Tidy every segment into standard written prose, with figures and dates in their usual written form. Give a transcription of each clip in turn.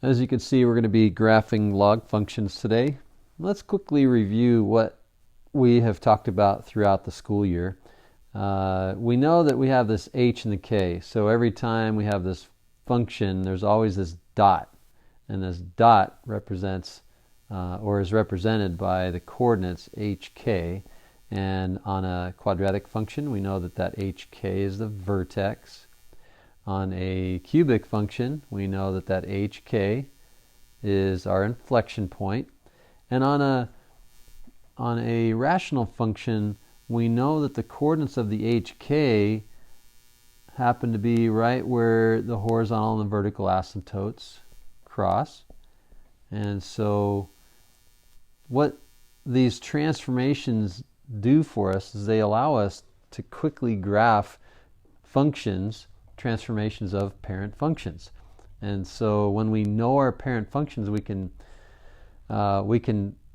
As you can see, we're going to be graphing log functions today. Let's quickly review what we have talked about throughout the school year. We know that we have this h and the k, so every time we have this function, there's always this dot, and this dot represents or is represented by the coordinates hk, and on a quadratic function, we know that that hk is the vertex. On a cubic function, we know that that hk is our inflection point. And on a rational function, we know that the coordinates of the hk happen to be right where the horizontal and vertical asymptotes cross. And so what these transformations do for us is they allow us to quickly graph functions, transformations of parent functions. And so when we know our parent functions, we can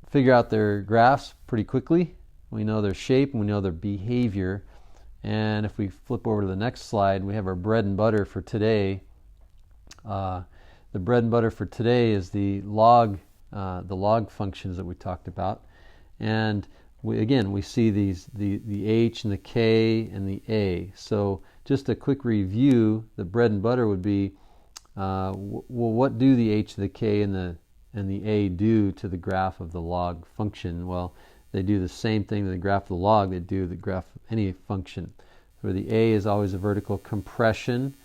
figure out their graphs pretty quickly. We know their shape and we know their behavior. And if we flip over to the next slide, we have our bread and butter for today. The bread and butter for today is the log functions that we talked about. And we see the h and the k and the a. So just a quick review, the bread and butter would be, well, what do the h, the k, and the a do to the graph of the log function? Well, they do the same thing to the graph of the log they do the graph of any function. Where the a is always a vertical compression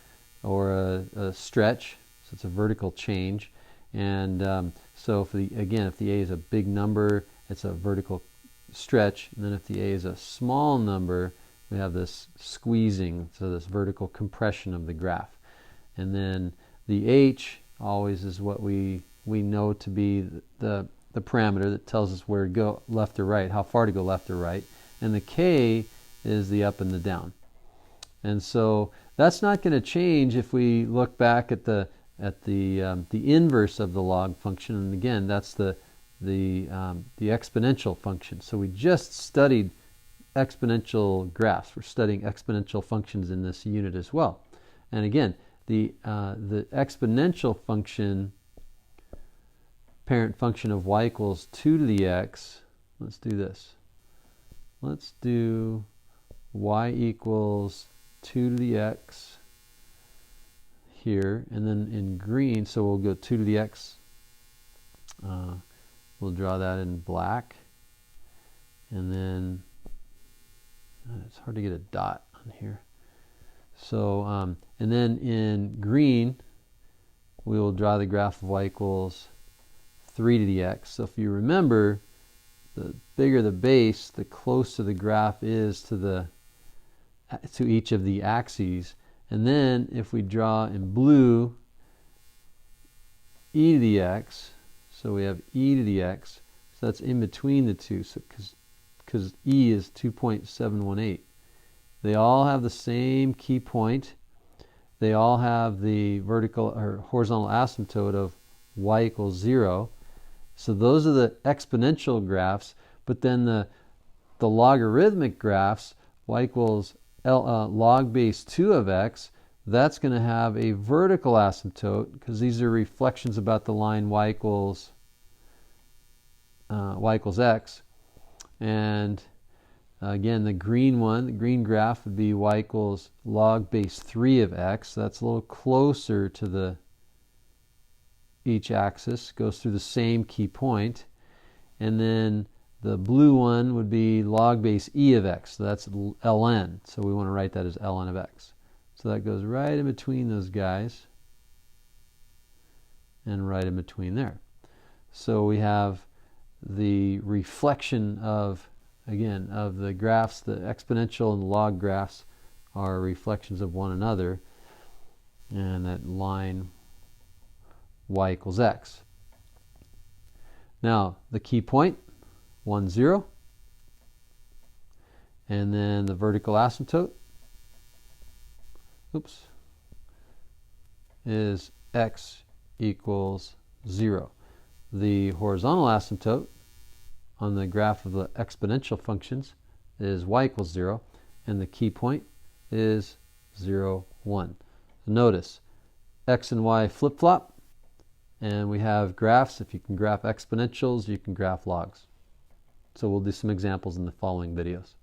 or a stretch, so it's a vertical change. And so if the a is a big number, it's a vertical stretch. And then if the a is a small number, we have this squeezing, so this vertical compression of the graph. And then the h always is what we know to be the parameter that tells us where to go, left or right, how far to go left or right. And the k is the up and the down. And so that's not going to change if we look back at the inverse of the log function. And again, that's the exponential function. So we just studied exponential graphs. We're studying exponential functions in this unit as well. And again, the exponential function, parent function of y equals 2 to the x. Let's do this. Let's do y equals 2 to the x here, and then in green, so we'll go 2 to the x. We'll draw that in black, and then it's hard to get a dot on here. So, and then in green, we will draw the graph of y equals 3 to the x. So if you remember, the bigger the base, the closer the graph is to each of the axes. And then if we draw in blue e to the x, so we have e to the x, so that's in between the two, so because e is 2.718. They all have the same key point. They all have the vertical or horizontal asymptote of y equals 0. So those are the exponential graphs, but then the logarithmic graphs, y equals log base 2 of x, that's going to have a vertical asymptote because these are reflections about the line y equals x. And again, the green graph would be y equals log base 3 of x. That's a little closer to each axis, goes through the same key point. And then the blue one would be log base e of x. So that's ln. So we want to write that as ln of x. So that goes right in between those guys and right in between there. So we have the reflection of the graphs, the exponential and the log graphs are reflections of one another, and that line y equals x. Now the key point, 1, 0, and then the vertical asymptote, is x equals 0. The horizontal asymptote on the graph of the exponential functions is y equals 0, and the key point is 0, 1. So notice, x and y flip-flop, And we have graphs. If you can graph exponentials, you can graph logs. So we'll do some examples in the following videos.